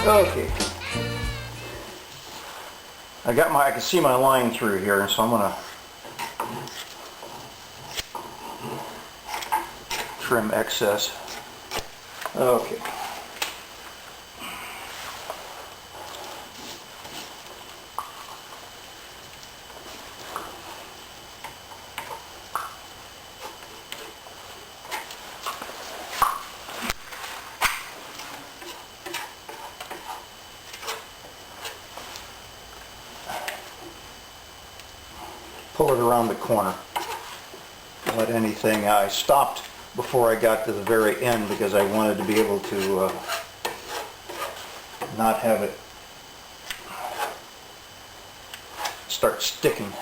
Okay. I can see my line through here, so I'm gonna trim excess. Okay. Pull it around the corner. Let anything, I stopped before I got to the very end because I wanted to be able to not have it start sticking.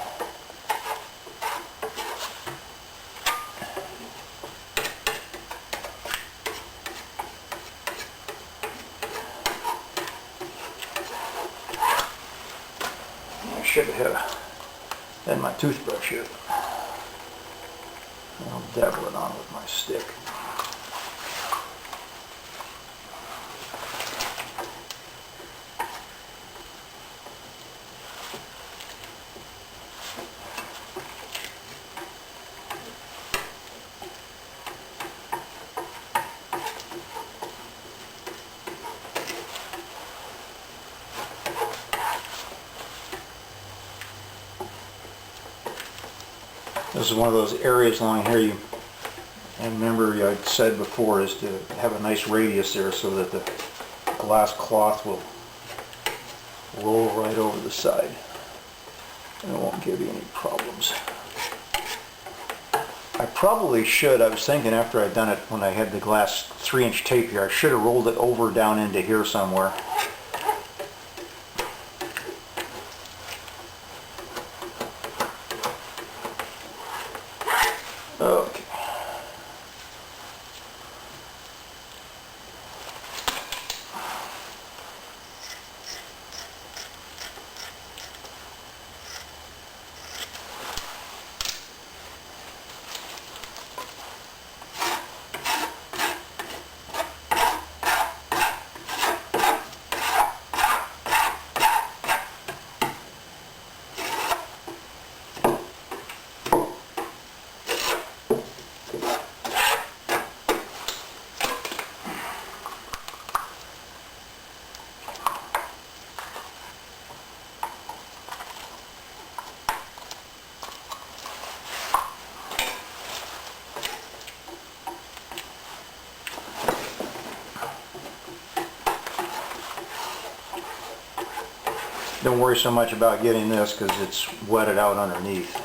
I should have had my toothbrush here. I'll dabble it on with my stick. This is one of those areas along here and remember I said before is to have a nice radius there so that the glass cloth will roll right over the side and it won't give you any problems. I probably should, I was thinking after I'd done it when I had the glass 3-inch tape here, I should have rolled it over down into here somewhere. Okay. Don't worry so much about getting this because it's wetted out underneath.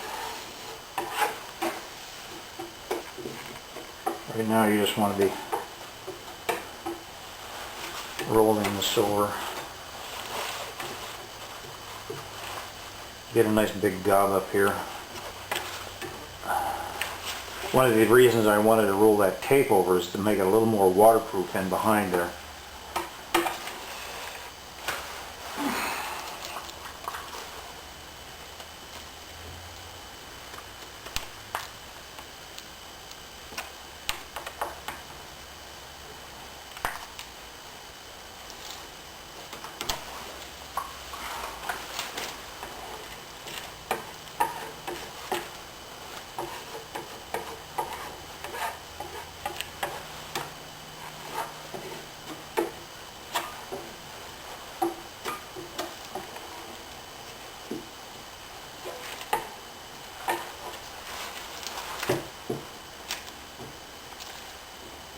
Right now you just want to be rolling this over. Get a nice big gob up here. One of the reasons I wanted to roll that tape over is to make it a little more waterproof in behind there.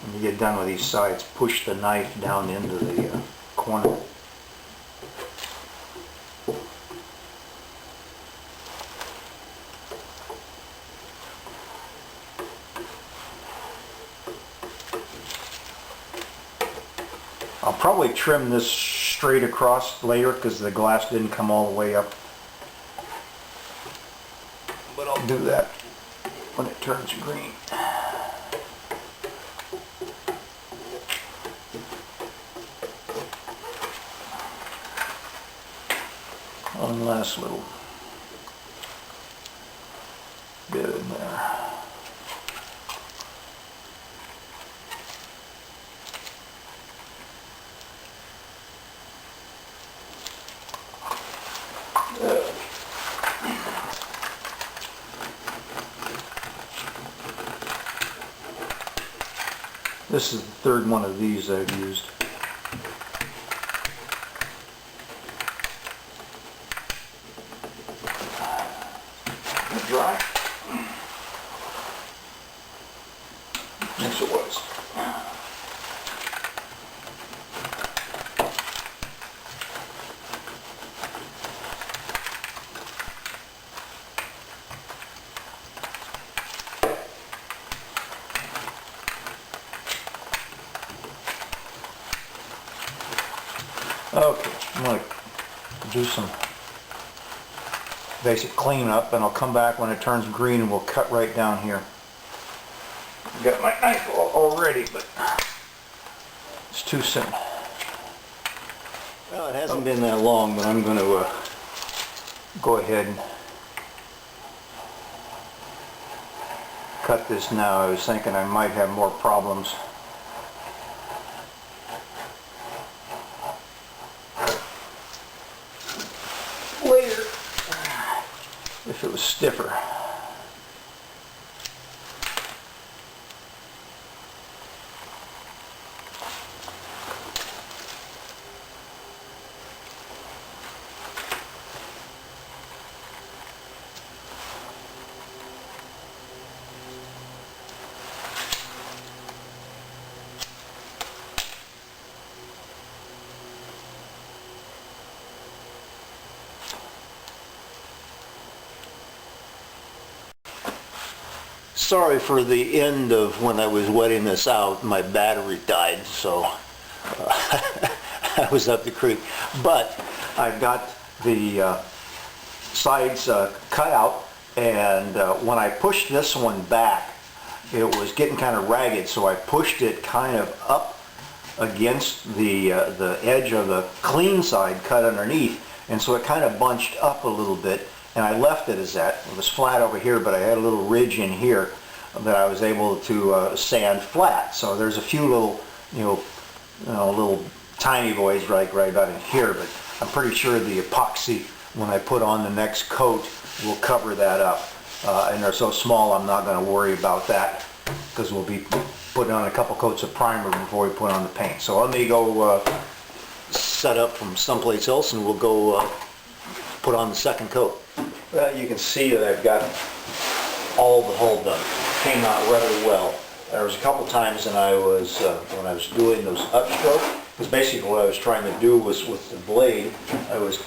When you get done with these sides, push the knife down into the corner. I'll probably trim this straight across later because the glass didn't come all the way up. But I'll do that when it turns green. One last little bit in there. This is the third one of these I've used. Dry. Yes, it was. Okay, I'm going to do some basic cleanup, and I'll come back when it turns green and we'll cut right down here. I've got my knife already, but it's too soon. Well, it hasn't been that long, but I'm going to go ahead and cut this now. I was thinking I might have more problems later if it was stiffer. Sorry for the end of when I was wetting this out. My battery died, so I was up the creek. But I've got the sides cut out, and when I pushed this one back, it was getting kind of ragged, so I pushed it kind of up against the edge of the clean side cut underneath, and so it kind of bunched up a little bit. And I left it as that. It was flat over here, but I had a little ridge in here that I was able to sand flat. So there's a few little, little tiny voids right about in here, but I'm pretty sure the epoxy, when I put on the next coat, will cover that up. And they're so small, I'm not going to worry about that, because we'll be putting on a couple coats of primer before we put on the paint. So let me go set up from someplace else, and we'll go put on the second coat. Well, you can see that I've got all the hull done. Came out rather well. There was a couple times when I was doing those upstrokes, because basically what I was trying to do was with the blade, I was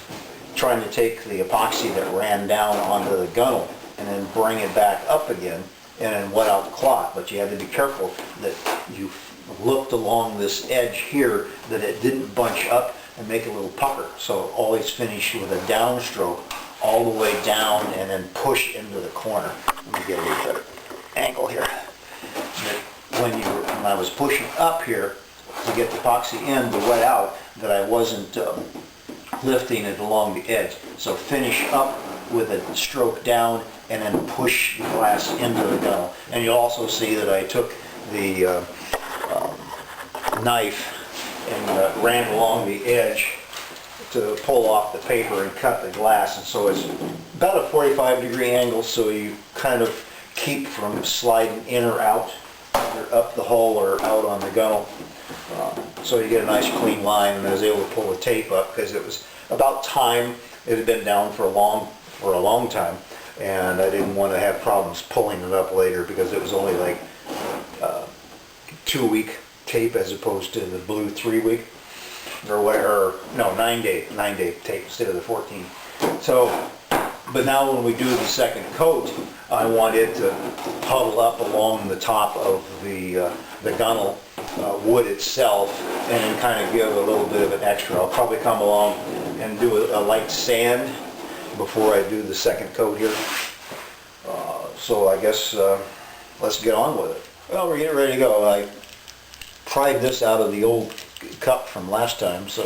trying to take the epoxy that ran down onto the gunnel and then bring it back up again and then wet out the cloth. But you had to be careful that you looked along this edge here, that it didn't bunch up and make a little pucker. So always finish with a downstroke all the way down and then push into the corner. Let me get a little better angle here. When I was pushing up here to get the epoxy in to wet out, that I wasn't lifting it along the edge. So finish up with a stroke down and then push the glass into the gunnel. And you'll also see that I took the knife and ran along the edge to pull off the paper and cut the glass, and so it's about a 45-degree angle, so you kind of keep from sliding in or out, either up the hull or out on the gunnel. So you get a nice clean line, and I was able to pull the tape up because it was about time. It had been down for a long time, and I didn't want to have problems pulling it up later, because it was only like 2-week tape as opposed to the blue 3-week. Or whatever, no, 9-day tape instead of the 14. So, but now when we do the second coat, I want it to huddle up along the top of the gunnel wood itself, and then kind of give a little bit of an extra. I'll probably come along and do a light sand before I do the second coat here. So I guess let's get on with it. Well, we're getting ready to go. I pried this out of the old cup from last time, so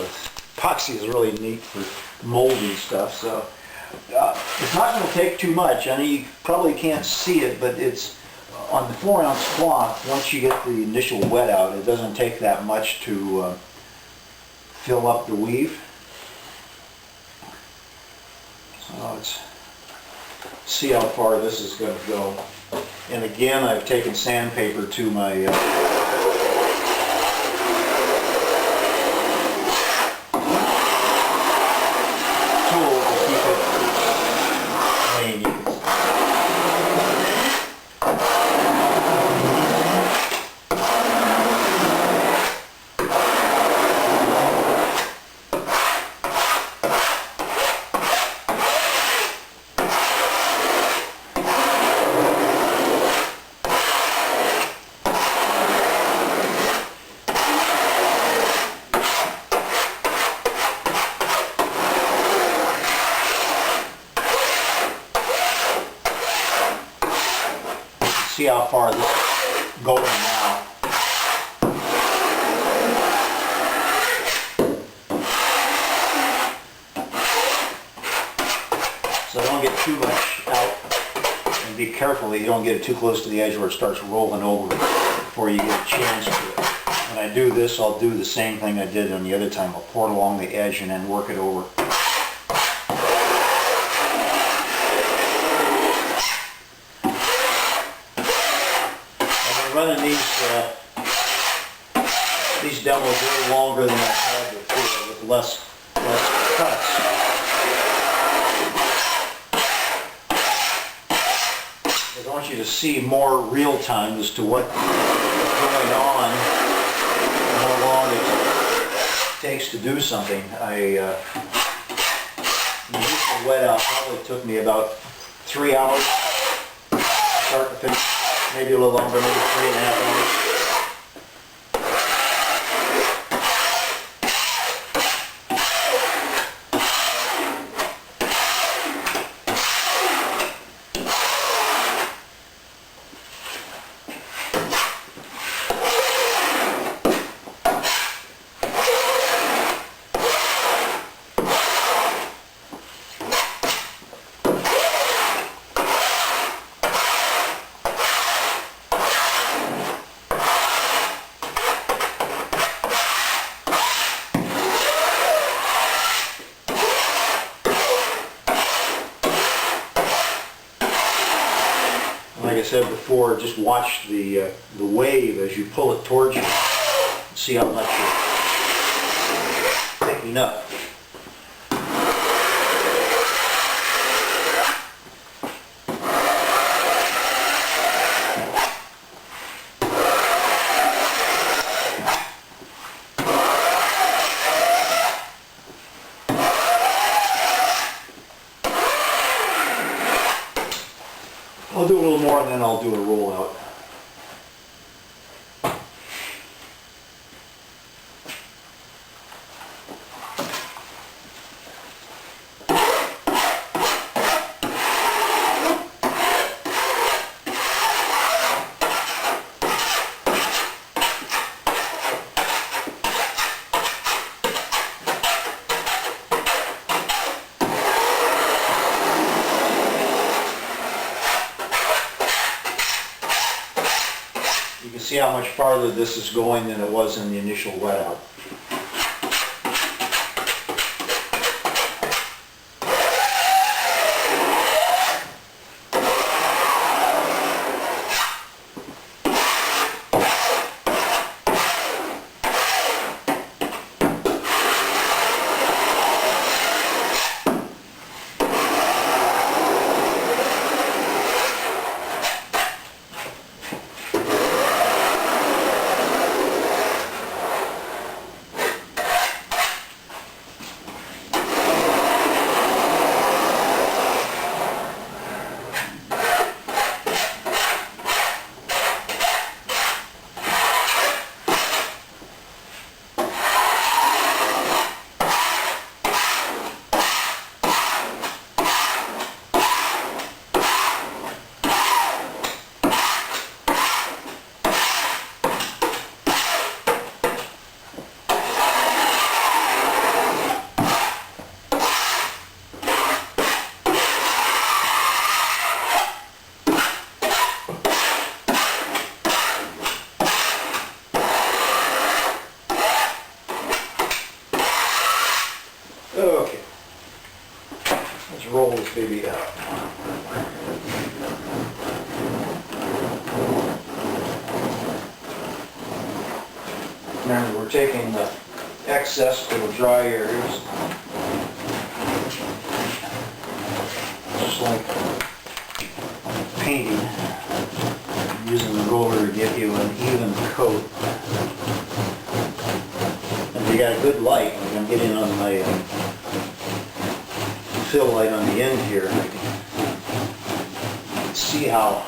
epoxy is really neat for moldy stuff. So it's not going to take too much. I know you probably can't see it, but it's on the 4-ounce cloth. Once you get the initial wet out, it doesn't take that much to fill up the weave. So let's see how far this is going to go. And again, I've taken sandpaper to my far this is going now. So don't get too much out, and be careful that you don't get it too close to the edge where it starts rolling over before you get a chance to it. When I do this, I'll do the same thing I did on the other time. I'll pour it along the edge and then work it over. I've been running these demos a little longer than I had before, with less cuts. I want you to see more real time as to what's going on and how long it takes to do something. The initial wet out probably took me about 3 hours, start to finish, maybe a little longer, maybe 3.5 hours. Like I said before, just watch the wave as you pull it towards you. See how much you're picking up. I'll do a little more and then I'll do a rollout. You can see how much farther this is going than it was in the initial wet out. Okay, let's roll this baby out. Remember, we're taking the excess to the dry areas, just like painting, using the roller to get you an even coat. And if you got a good light, I'm getting on my fill light on the end here. I can see how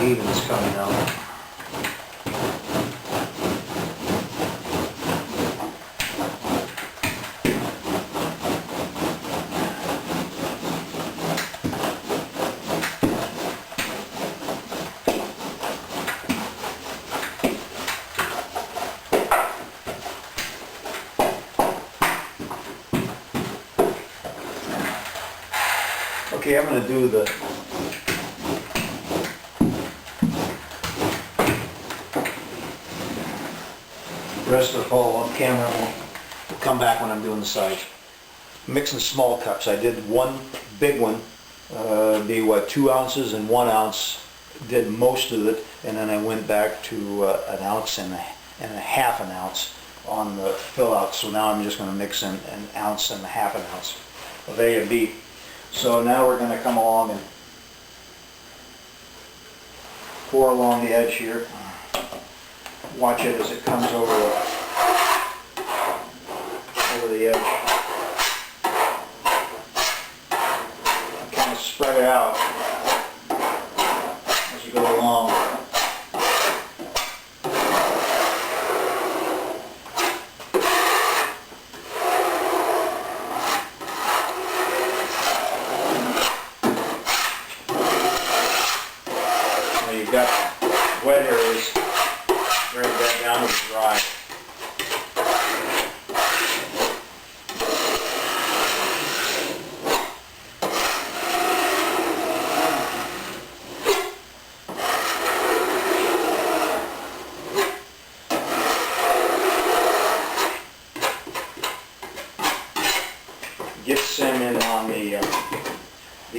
even it's coming out. Okay, I'm going to do the rest of the ball on camera. We'll come back when I'm doing the sides. Mixing small cups. I did one big one, be what, 2 ounces and 1 ounce. Did most of it, and then I went back to an ounce and a half an ounce on the fill out. So now I'm just going to mix in an ounce and a half an ounce of A and B. So now we're going to come along and pour along the edge here. Watch it as it comes over the edge. Kind of spread it out as you go along. Now you've got wet areas. Bring that down to dry. Get some in on the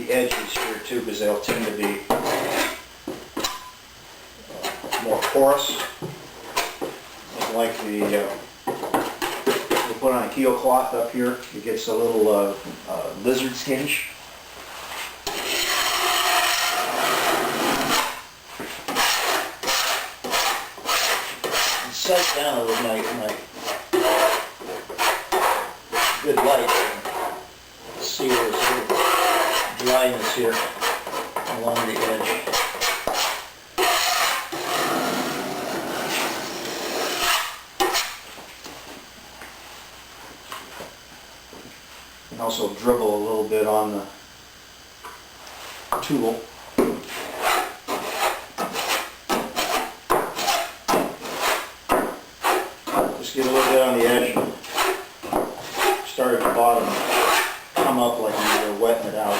edges here too, because they'll tend to be more porous. Like we put on a keel cloth up here, it gets a little lizard skinch. And sight down with my good light. See where there's a little dryness here along the edge. And also dribble a little bit on the tool. Just get a little bit on the edge and start at the bottom. Come up like you're wetting it out.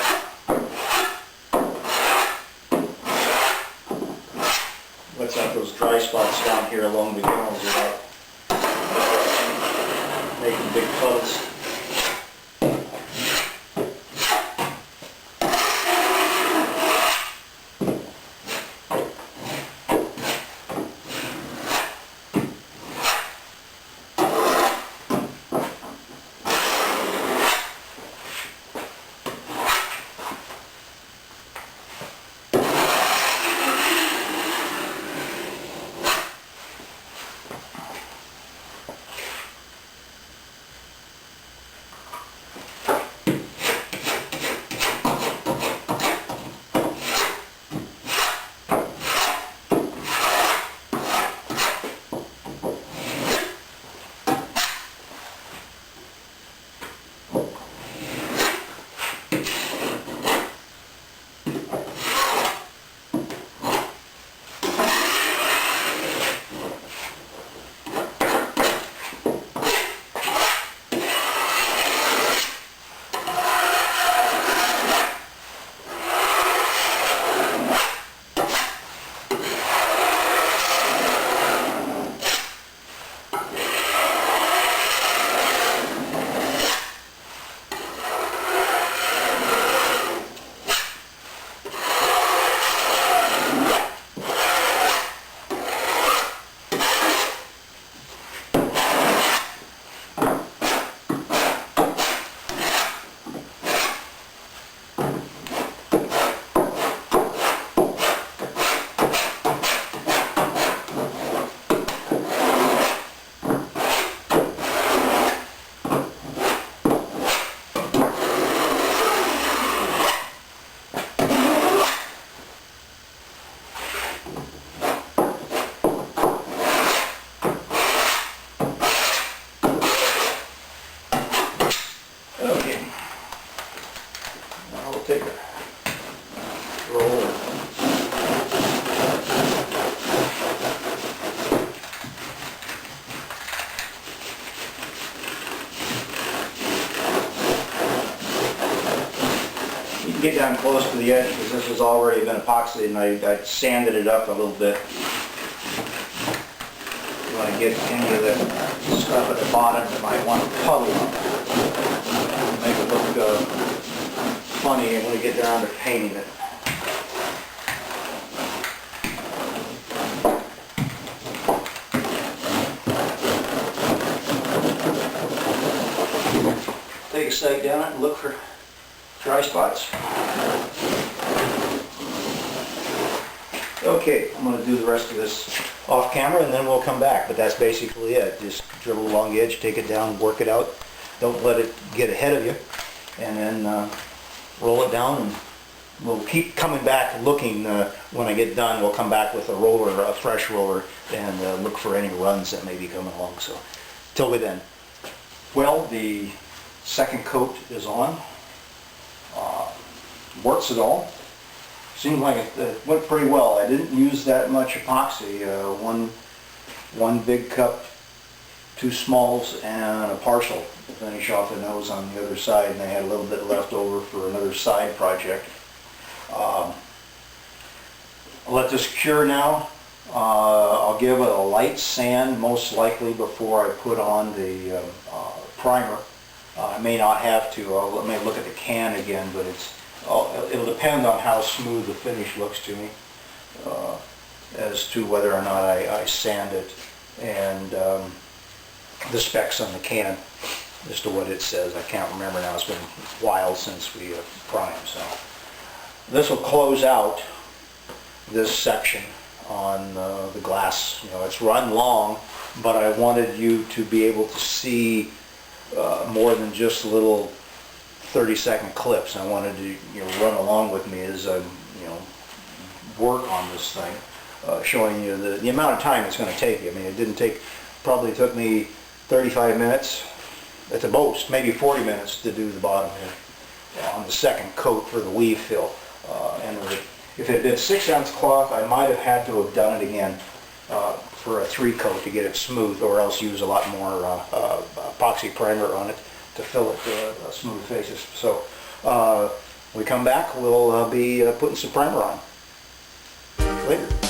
Let's have those dry spots down here along the gills without making big puddles. get down close to the edge because this has already been epoxied and I sanded it up a little bit. You want to get any of the stuff at the bottom that might want to puddle up. Make it look funny when we get down to painting it. Take a sight down it and look for dry spots. Okay, I'm going to do the rest of this off camera and then we'll come back, but that's basically it. Just dribble along the edge, take it down, work it out. Don't let it get ahead of you, and then roll it down, and we'll keep coming back looking. When I get done, we'll come back with a roller, a fresh roller, and look for any runs that may be coming along. So till then. Well, the second coat is on. Works it all. Seems like it went pretty well. I didn't use that much epoxy. One big cup, 2 smalls, and a partial to finish off the nose on the other side, and I had a little bit left over for another side project. I'll let this cure now. I'll give it a light sand most likely before I put on the primer. I may not have to. I may look at the can again, but it'll depend on how smooth the finish looks to me as to whether or not I sand it, and the specs on the can as to what it says. I can't remember now. It's been a while since we primed. So this will close out this section on the glass. You know, it's run long, but I wanted you to be able to see more than just little 30-second clips. I wanted to run along with me as I work on this thing, showing you the amount of time it's going to take you. I mean, probably took me 35 minutes at the most, maybe 40 minutes to do the bottom here on the second coat for the weave fill. And if it had been 6-ounce cloth, I might have had to have done it again for a 3-coat to get it smooth, or else use a lot more epoxy primer on it to fill it smooth faces. So when we come back, we'll be putting some primer on. Later.